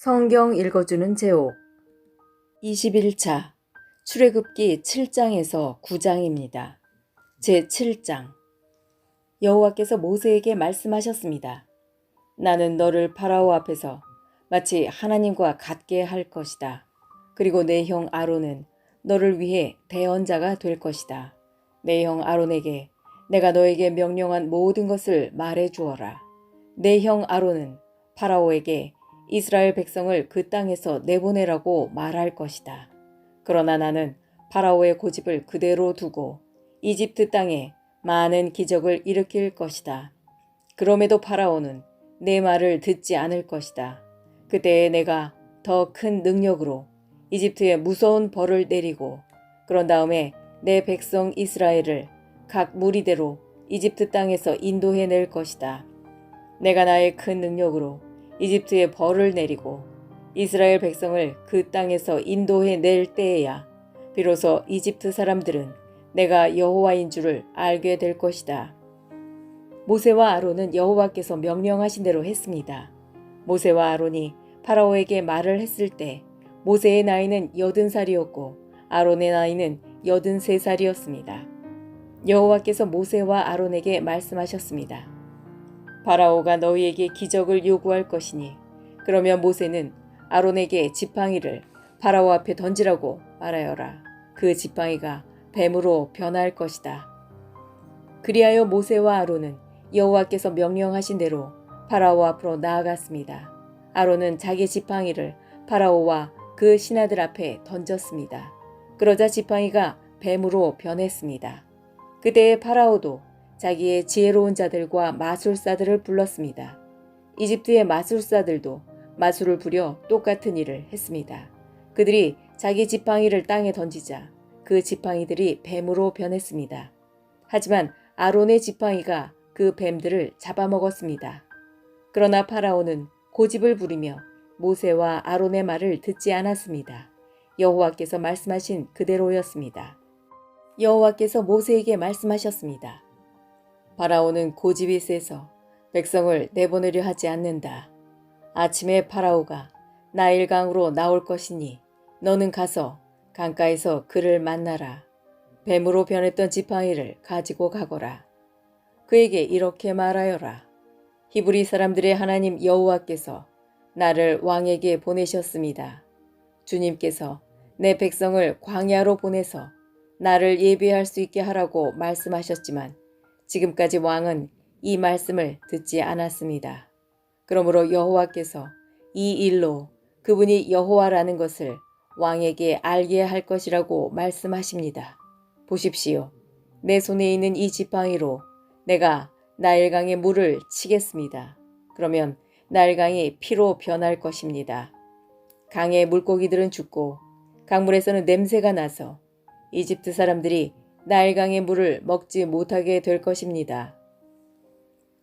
성경 읽어주는 제옥 21차 출애굽기 7장에서 9장입니다. 제7장 여호와께서 모세에게 말씀하셨습니다. 나는 너를 파라오 앞에서 마치 하나님과 같게 할 것이다. 그리고 내 형 아론은 너를 위해 대언자가 될 것이다. 내 형 아론에게 내가 너에게 명령한 모든 것을 말해 주어라. 내 형 아론은 파라오에게 이스라엘 백성을 그 땅에서 내보내라고 말할 것이다. 그러나 나는 파라오의 고집을 그대로 두고 이집트 땅에 많은 기적을 일으킬 것이다. 그럼에도 파라오는 내 말을 듣지 않을 것이다. 그때에 내가 더 큰 능력으로 이집트에 무서운 벌을 내리고 그런 다음에 내 백성 이스라엘을 각 무리대로 이집트 땅에서 인도해낼 것이다. 내가 나의 큰 능력으로 이집트에 벌을 내리고 이스라엘 백성을 그 땅에서 인도해낼 때에야 비로소 이집트 사람들은 내가 여호와인 줄을 알게 될 것이다. 모세와 아론은 여호와께서 명령하신 대로 했습니다. 모세와 아론이 파라오에게 말을 했을 때 모세의 나이는 80살이었고 아론의 나이는 83살이었습니다. 여호와께서 모세와 아론에게 말씀하셨습니다. 파라오가 너희에게 기적을 요구할 것이니 그러면 모세는 아론에게 지팡이를 파라오 앞에 던지라고 말하여라. 그 지팡이가 뱀으로 변할 것이다. 그리하여 모세와 아론은 여호와께서 명령하신 대로 파라오 앞으로 나아갔습니다. 아론은 자기 지팡이를 파라오와 그 신하들 앞에 던졌습니다. 그러자 지팡이가 뱀으로 변했습니다. 그때의 파라오도 자기의 지혜로운 자들과 마술사들을 불렀습니다. 이집트의 마술사들도 마술을 부려 똑같은 일을 했습니다. 그들이 자기 지팡이를 땅에 던지자 그 지팡이들이 뱀으로 변했습니다. 하지만 아론의 지팡이가 그 뱀들을 잡아먹었습니다. 그러나 파라오는 고집을 부리며 모세와 아론의 말을 듣지 않았습니다. 여호와께서 말씀하신 그대로였습니다. 여호와께서 모세에게 말씀하셨습니다. 파라오는 고집이 세서 백성을 내보내려 하지 않는다. 아침에 파라오가 나일강으로 나올 것이니 너는 가서 강가에서 그를 만나라. 뱀으로 변했던 지팡이를 가지고 가거라. 그에게 이렇게 말하여라. 히브리 사람들의 하나님 여호와께서 나를 왕에게 보내셨습니다. 주님께서 내 백성을 광야로 보내서 나를 예배할 수 있게 하라고 말씀하셨지만 지금까지 왕은 이 말씀을 듣지 않았습니다. 그러므로 여호와께서 이 일로 그분이 여호와라는 것을 왕에게 알게 할 것이라고 말씀하십니다. 보십시오. 내 손에 있는 이 지팡이로 내가 나일강의 물을 치겠습니다. 그러면 나일강이 피로 변할 것입니다. 강의 물고기들은 죽고 강물에서는 냄새가 나서 이집트 사람들이 나일강의 물을 먹지 못하게 될 것입니다.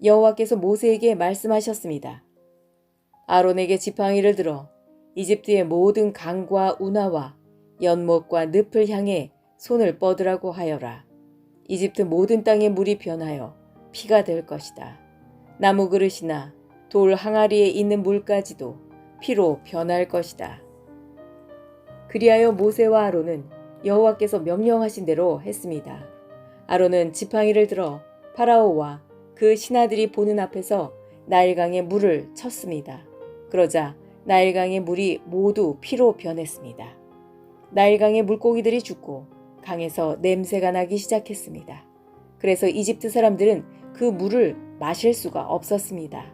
여호와께서 모세에게 말씀하셨습니다. 아론에게 지팡이를 들어 이집트의 모든 강과 운하와 연못과 늪을 향해 손을 뻗으라고 하여라. 이집트 모든 땅의 물이 변하여 피가 될 것이다. 나무 그릇이나 돌 항아리에 있는 물까지도 피로 변할 것이다. 그리하여 모세와 아론은 여호와께서 명령하신 대로 했습니다. 아론은 지팡이를 들어 파라오와 그 신하들이 보는 앞에서 나일강의 물을 쳤습니다. 그러자 나일강의 물이 모두 피로 변했습니다. 나일강의 물고기들이 죽고 강에서 냄새가 나기 시작했습니다. 그래서 이집트 사람들은 그 물을 마실 수가 없었습니다.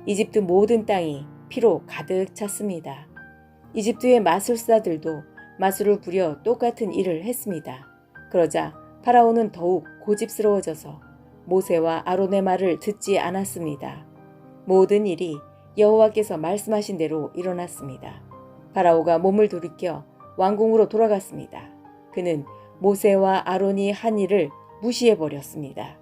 이집트 모든 땅이 피로 가득 찼습니다. 이집트의 마술사들도 마술을 부려 똑같은 일을 했습니다. 그러자 파라오는 더욱 고집스러워져서 모세와 아론의 말을 듣지 않았습니다. 모든 일이 여호와께서 말씀하신 대로 일어났습니다. 파라오가 몸을 돌이켜 왕궁으로 돌아갔습니다. 그는 모세와 아론이 한 일을 무시해버렸습니다.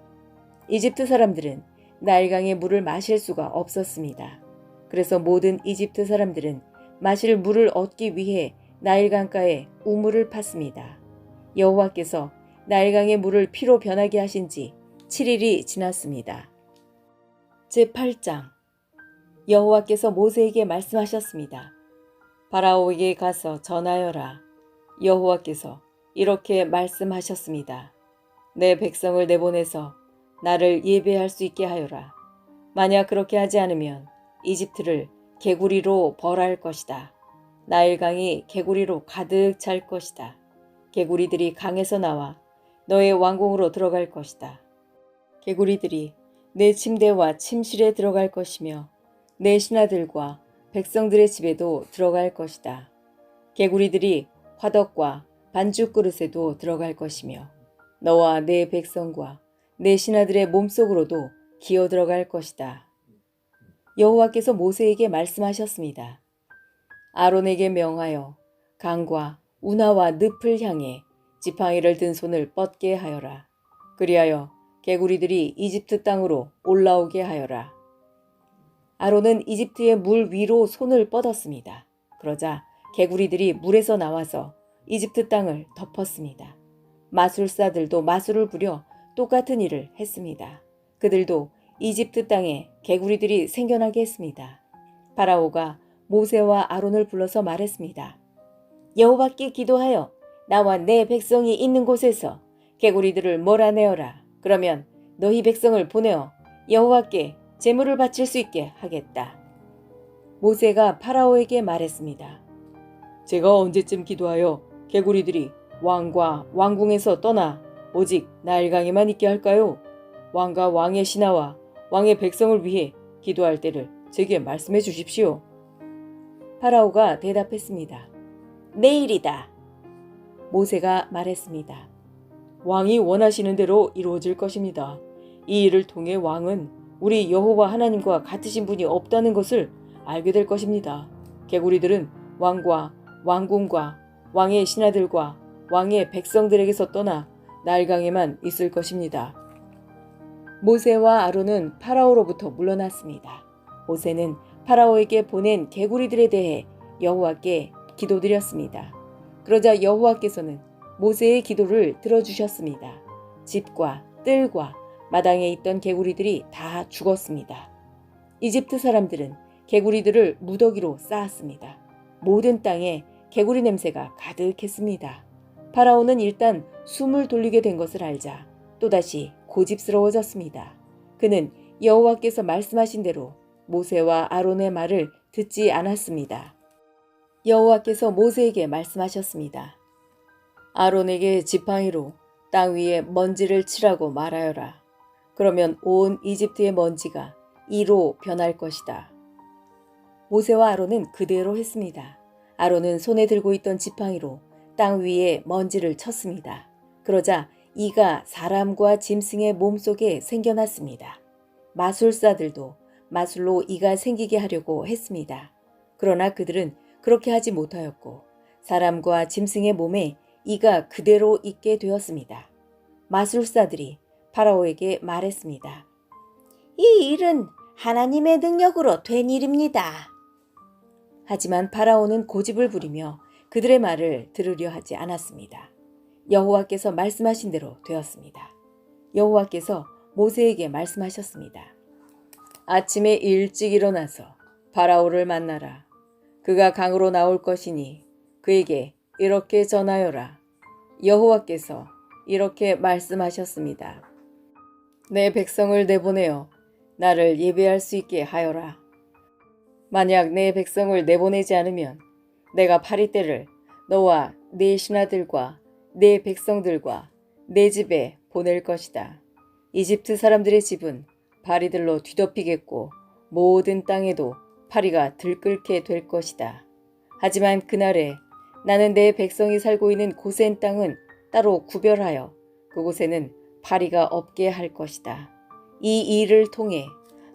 이집트 사람들은 나일강의 물을 마실 수가 없었습니다. 그래서 모든 이집트 사람들은 마실 물을 얻기 위해 나일강가에 우물을 팠습니다. 여호와께서 나일강의 물을 피로 변하게 하신 지 7일이 지났습니다. 제8장 여호와께서 모세에게 말씀하셨습니다. 파라오에게 가서 전하여라. 여호와께서 이렇게 말씀하셨습니다. 내 백성을 내보내서 나를 예배할 수 있게 하여라. 만약 그렇게 하지 않으면 이집트를 개구리로 벌할 것이다. 나일강이 개구리로 가득 찰 것이다. 개구리들이 강에서 나와 너의 왕궁으로 들어갈 것이다. 개구리들이 내 침대와 침실에 들어갈 것이며 내 신하들과 백성들의 집에도 들어갈 것이다. 개구리들이 화덕과 반죽 그릇에도 들어갈 것이며 너와 내 백성과 내 신하들의 몸속으로도 기어 들어갈 것이다. 여호와께서 모세에게 말씀하셨습니다. 아론에게 명하여 강과 운하와 늪을 향해 지팡이를 든 손을 뻗게 하여라. 그리하여 개구리들이 이집트 땅으로 올라오게 하여라. 아론은 이집트의 물 위로 손을 뻗었습니다. 그러자 개구리들이 물에서 나와서 이집트 땅을 덮었습니다. 마술사들도 마술을 부려 똑같은 일을 했습니다. 그들도 이집트 땅에 개구리들이 생겨나게 했습니다. 파라오가 모세와 아론을 불러서 말했습니다. 여호와께 기도하여 나와 내 백성이 있는 곳에서 개구리들을 몰아내어라. 그러면 너희 백성을 보내어 여호와께 제물을 바칠 수 있게 하겠다. 모세가 파라오에게 말했습니다. 제가 언제쯤 기도하여 개구리들이 왕과 왕궁에서 떠나 오직 나일강에만 있게 할까요? 왕과 왕의 신하와 왕의 백성을 위해 기도할 때를 제게 말씀해 주십시오. 파라오가 대답했습니다. 내일이다. 모세가 말했습니다. 왕이 원하시는 대로 이루어질 것입니다. 이 일을 통해 왕은 우리 여호와 하나님과 같으신 분이 없다는 것을 알게 될 것입니다. 개구리들은 왕과 왕궁과 왕의 신하들과 왕의 백성들에게서 떠나 나일강에만 있을 것입니다. 모세와 아론은 파라오로부터 물러났습니다. 모세는 파라오에게 보낸 개구리들에 대해 여호와께 기도드렸습니다. 그러자 여호와께서는 모세의 기도를 들어주셨습니다. 집과 뜰과 마당에 있던 개구리들이 다 죽었습니다. 이집트 사람들은 개구리들을 무더기로 쌓았습니다. 모든 땅에 개구리 냄새가 가득했습니다. 파라오는 일단 숨을 돌리게 된 것을 알자 또다시 고집스러워졌습니다. 그는 여호와께서 말씀하신 대로 모세와 아론의 말을 듣지 않았습니다. 여호와께서 모세에게 말씀하셨습니다. 아론에게 지팡이로 땅 위에 먼지를 치라고 말하여라. 그러면 온 이집트의 먼지가 이로 변할 것이다. 모세와 아론은 그대로 했습니다. 아론은 손에 들고 있던 지팡이로 땅 위에 먼지를 쳤습니다. 그러자 이가 사람과 짐승의 몸속에 생겨났습니다. 마술사들도 마술로 이가 생기게 하려고 했습니다. 그러나 그들은 그렇게 하지 못하였고 사람과 짐승의 몸에 이가 그대로 있게 되었습니다. 마술사들이 파라오에게 말했습니다. 이 일은 하나님의 능력으로 된 일입니다. 하지만 파라오는 고집을 부리며 그들의 말을 들으려 하지 않았습니다. 여호와께서 말씀하신 대로 되었습니다. 여호와께서 모세에게 말씀하셨습니다. 아침에 일찍 일어나서 파라오를 만나라. 그가 강으로 나올 것이니 그에게 이렇게 전하여라. 여호와께서 이렇게 말씀하셨습니다. 내 백성을 내보내어 나를 예배할 수 있게 하여라. 만약 내 백성을 내보내지 않으면 내가 파리떼를 너와 네 신하들과 내 백성들과 내 집에 보낼 것이다. 이집트 사람들의 집은 파리들로 뒤덮이겠고 모든 땅에도 파리가 들끓게 될 것이다. 하지만 그날에 나는 내 백성이 살고 있는 고센 땅은 따로 구별하여 그곳에는 파리가 없게 할 것이다. 이 일을 통해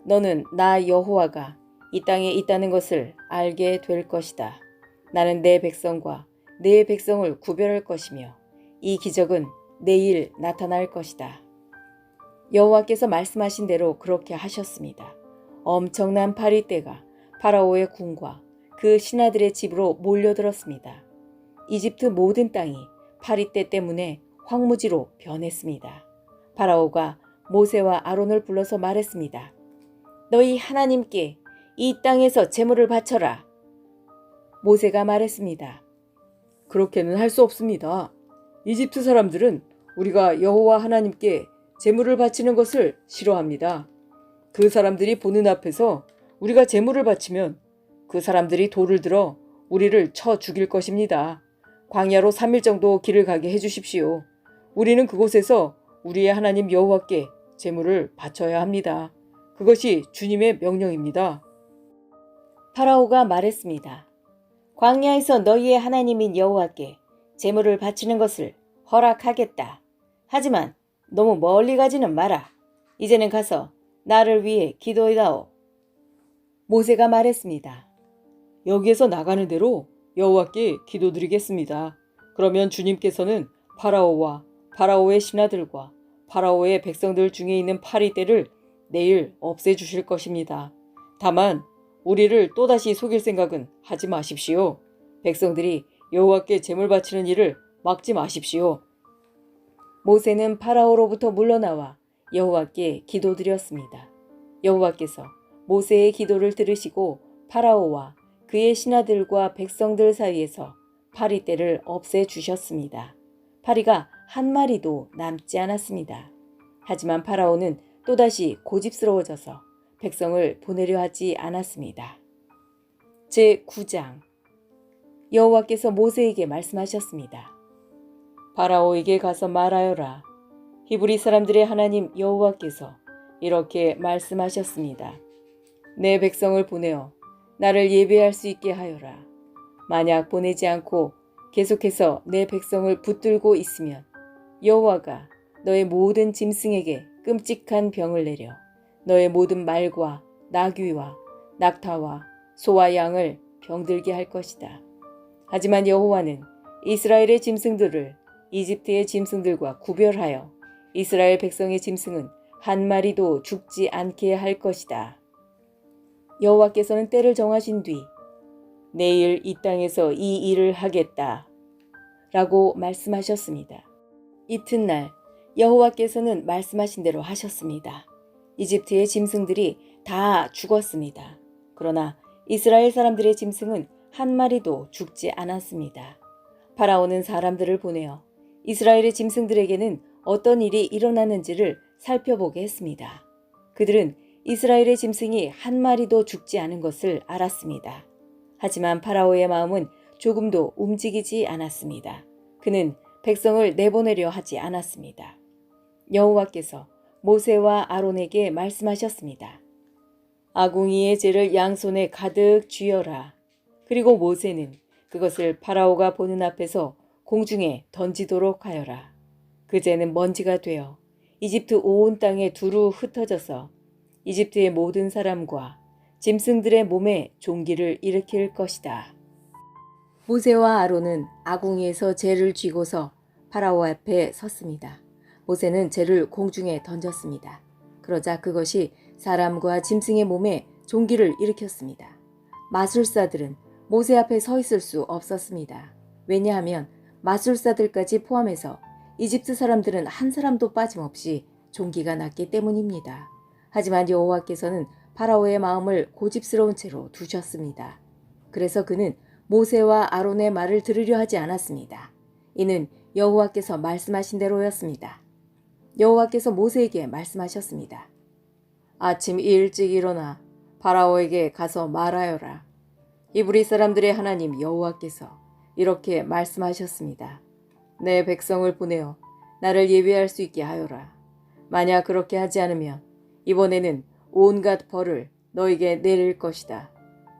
너는 나 여호와가 이 땅에 있다는 것을 알게 될 것이다. 나는 내 백성과 내 백성을 구별할 것이며 이 기적은 내일 나타날 것이다. 여호와께서 말씀하신 대로 그렇게 하셨습니다. 엄청난 파리떼가 파라오의 궁과 그 신하들의 집으로 몰려들었습니다. 이집트 모든 땅이 파리떼 때문에 황무지로 변했습니다. 파라오가 모세와 아론을 불러서 말했습니다. 너희 하나님께 이 땅에서 제물을 바쳐라. 모세가 말했습니다. 그렇게는 할 수 없습니다. 이집트 사람들은 우리가 여호와 하나님께 제물을 바치는 것을 싫어합니다. 그 사람들이 보는 앞에서 우리가 제물을 바치면 그 사람들이 돌을 들어 우리를 쳐 죽일 것입니다. 광야로 3일 정도 길을 가게 해주십시오. 우리는 그곳에서 우리의 하나님 여호와께 제물을 바쳐야 합니다. 그것이 주님의 명령입니다. 파라오가 말했습니다. 광야에서 너희의 하나님인 여호와께 제물을 바치는 것을 허락하겠다. 하지만 너무 멀리 가지는 마라. 이제는 가서 나를 위해 기도해다오. 모세가 말했습니다. 여기에서 나가는 대로 여호와께 기도드리겠습니다. 그러면 주님께서는 파라오와 파라오의 신하들과 파라오의 백성들 중에 있는 파리떼를 내일 없애주실 것입니다. 다만 우리를 또다시 속일 생각은 하지 마십시오. 백성들이 여호와께 제물 바치는 일을 막지 마십시오. 모세는 파라오로부터 물러나와 여호와께 기도드렸습니다. 여호와께서 모세의 기도를 들으시고 파라오와 그의 신하들과 백성들 사이에서 파리떼를 없애주셨습니다. 파리가 한 마리도 남지 않았습니다. 하지만 파라오는 또다시 고집스러워져서 백성을 보내려 하지 않았습니다. 제9장 여호와께서 모세에게 말씀하셨습니다. 파라오에게 가서 말하여라. 히브리 사람들의 하나님 여호와께서 이렇게 말씀하셨습니다. 내 백성을 보내어 나를 예배할 수 있게 하여라. 만약 보내지 않고 계속해서 내 백성을 붙들고 있으면 여호와가 너의 모든 짐승에게 끔찍한 병을 내려 너의 모든 말과 나귀와 낙타와 소와 양을 병들게 할 것이다. 하지만 여호와는 이스라엘의 짐승들을 이집트의 짐승들과 구별하여 이스라엘 백성의 짐승은 한 마리도 죽지 않게 할 것이다. 여호와께서는 때를 정하신 뒤 내일 이 땅에서 이 일을 하겠다 라고 말씀하셨습니다. 이튿날 여호와께서는 말씀하신 대로 하셨습니다. 이집트의 짐승들이 다 죽었습니다. 그러나 이스라엘 사람들의 짐승은 한 마리도 죽지 않았습니다. 파라오는 사람들을 보내어 이스라엘의 짐승들에게는 어떤 일이 일어나는지를 살펴보게 했습니다. 그들은 이스라엘의 짐승이 한 마리도 죽지 않은 것을 알았습니다. 하지만 파라오의 마음은 조금도 움직이지 않았습니다. 그는 백성을 내보내려 하지 않았습니다. 여호와께서 모세와 아론에게 말씀하셨습니다. 아궁이의 재를 양손에 가득 쥐어라. 그리고 모세는 그것을 파라오가 보는 앞에서 공중에 던지도록 하여라. 그 재는 먼지가 되어 이집트 온 땅에 두루 흩어져서 이집트의 모든 사람과 짐승들의 몸에 종기를 일으킬 것이다. 모세와 아론은 아궁이에서 재를 쥐고서 파라오 앞에 섰습니다. 모세는 재를 공중에 던졌습니다. 그러자 그것이 사람과 짐승의 몸에 종기를 일으켰습니다. 마술사들은 모세 앞에 서 있을 수 없었습니다. 왜냐하면 마술사들까지 포함해서 이집트 사람들은 한 사람도 빠짐없이 종기가 났기 때문입니다. 하지만 여호와께서는 파라오의 마음을 고집스러운 채로 두셨습니다. 그래서 그는 모세와 아론의 말을 들으려 하지 않았습니다. 이는 여호와께서 말씀하신 대로였습니다. 여호와께서 모세에게 말씀하셨습니다. 아침 일찍 일어나 파라오에게 가서 말하여라. 히브리 사람들의 하나님 여호와께서 이렇게 말씀하셨습니다. 내 백성을 보내어 나를 예배할 수 있게 하여라. 만약 그렇게 하지 않으면 이번에는 온갖 벌을 너에게 내릴 것이다.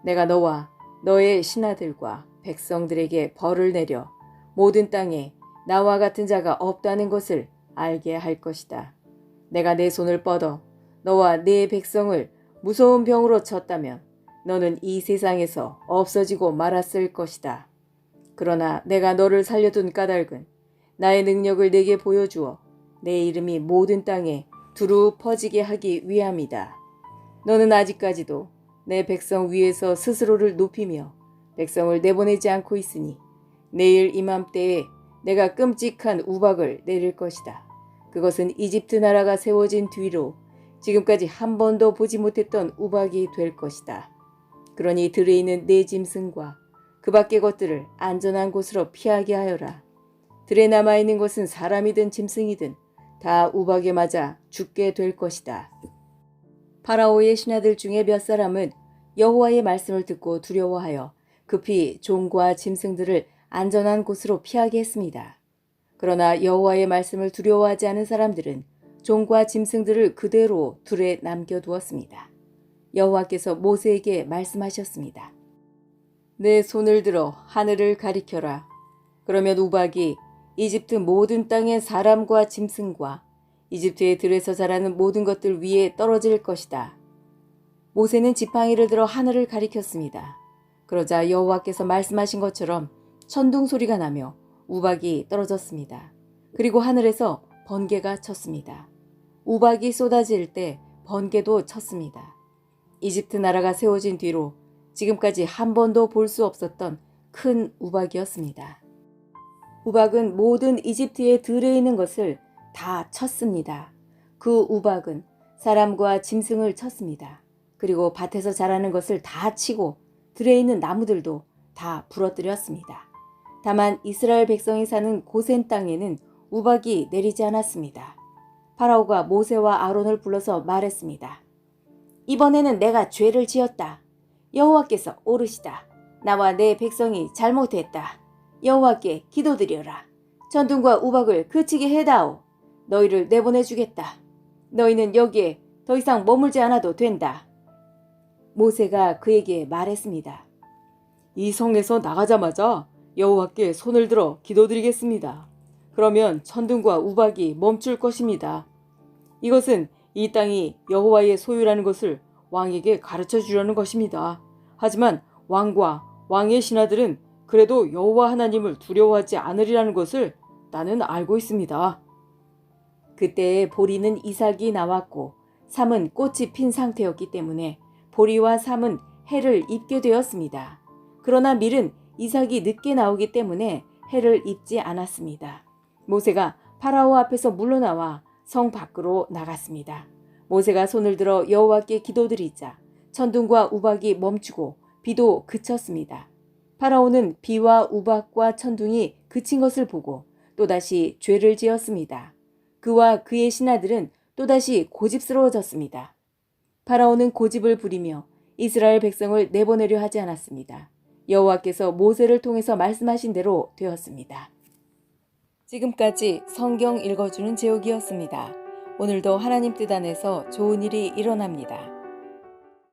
내가 너와 너의 신하들과 백성들에게 벌을 내려 모든 땅에 나와 같은 자가 없다는 것을 알게 할 것이다. 내가 내 손을 뻗어 너와 네 백성을 무서운 병으로 쳤다면 너는 이 세상에서 없어지고 말았을 것이다. 그러나 내가 너를 살려둔 까닭은 나의 능력을 내게 보여주어 내 이름이 모든 땅에 두루 퍼지게 하기 위함이다. 너는 아직까지도 내 백성 위에서 스스로를 높이며 백성을 내보내지 않고 있으니 내일 이맘때에 내가 끔찍한 우박을 내릴 것이다. 그것은 이집트 나라가 세워진 뒤로 지금까지 한 번도 보지 못했던 우박이 될 것이다. 그러니 들에 있는 내 짐승과 그 밖의 것들을 안전한 곳으로 피하게 하여라. 들에 남아있는 것은 사람이든 짐승이든 다 우박에 맞아 죽게 될 것이다. 파라오의 신하들 중에 몇 사람은 여호와의 말씀을 듣고 두려워하여 급히 종과 짐승들을 안전한 곳으로 피하게 했습니다. 그러나 여호와의 말씀을 두려워하지 않은 사람들은 종과 짐승들을 그대로 들에 남겨두었습니다. 여호와께서 모세에게 말씀하셨습니다. 내 손을 들어 하늘을 가리켜라. 그러면 우박이 이집트 모든 땅의 사람과 짐승과 이집트의 들에서 자라는 모든 것들 위에 떨어질 것이다. 모세는 지팡이를 들어 하늘을 가리켰습니다. 그러자 여호와께서 말씀하신 것처럼 천둥 소리가 나며 우박이 떨어졌습니다. 그리고 하늘에서 번개가 쳤습니다. 우박이 쏟아질 때 번개도 쳤습니다. 이집트 나라가 세워진 뒤로 지금까지 한 번도 볼 수 없었던 큰 우박이었습니다. 우박은 모든 이집트의 들에 있는 것을 다 쳤습니다. 그 우박은 사람과 짐승을 쳤습니다. 그리고 밭에서 자라는 것을 다 치고 들에 있는 나무들도 다 부러뜨렸습니다. 다만 이스라엘 백성이 사는 고센 땅에는 우박이 내리지 않았습니다. 파라오가 모세와 아론을 불러서 말했습니다. 이번에는 내가 죄를 지었다. 여호와께서 오르시다. 나와 내 백성이 잘못했다. 여호와께 기도드려라. 천둥과 우박을 그치게 해다오. 너희를 내보내주겠다. 너희는 여기에 더 이상 머물지 않아도 된다. 모세가 그에게 말했습니다. 이 성에서 나가자마자 여호와께 손을 들어 기도드리겠습니다. 그러면 천둥과 우박이 멈출 것입니다. 이것은 이 땅이 여호와의 소유라는 것을 왕에게 가르쳐 주려는 것입니다. 하지만 왕과 왕의 신하들은 그래도 여호와 하나님을 두려워하지 않으리라는 것을 나는 알고 있습니다. 그때에 보리는 이삭이 나왔고 삼은 꽃이 핀 상태였기 때문에 보리와 삼은 해를 입게 되었습니다. 그러나 밀은 이삭이 늦게 나오기 때문에 해를 입지 않았습니다. 모세가 파라오 앞에서 물러나와 성 밖으로 나갔습니다. 모세가 손을 들어 여호와께 기도드리자 천둥과 우박이 멈추고 비도 그쳤습니다. 파라오는 비와 우박과 천둥이 그친 것을 보고 또다시 죄를 지었습니다. 그와 그의 신하들은 또다시 고집스러워졌습니다. 파라오는 고집을 부리며 이스라엘 백성을 내보내려 하지 않았습니다. 여호와께서 모세를 통해서 말씀하신 대로 되었습니다. 지금까지 성경 읽어주는 제옥이었습니다. 오늘도 하나님 뜻 안에서 좋은 일이 일어납니다.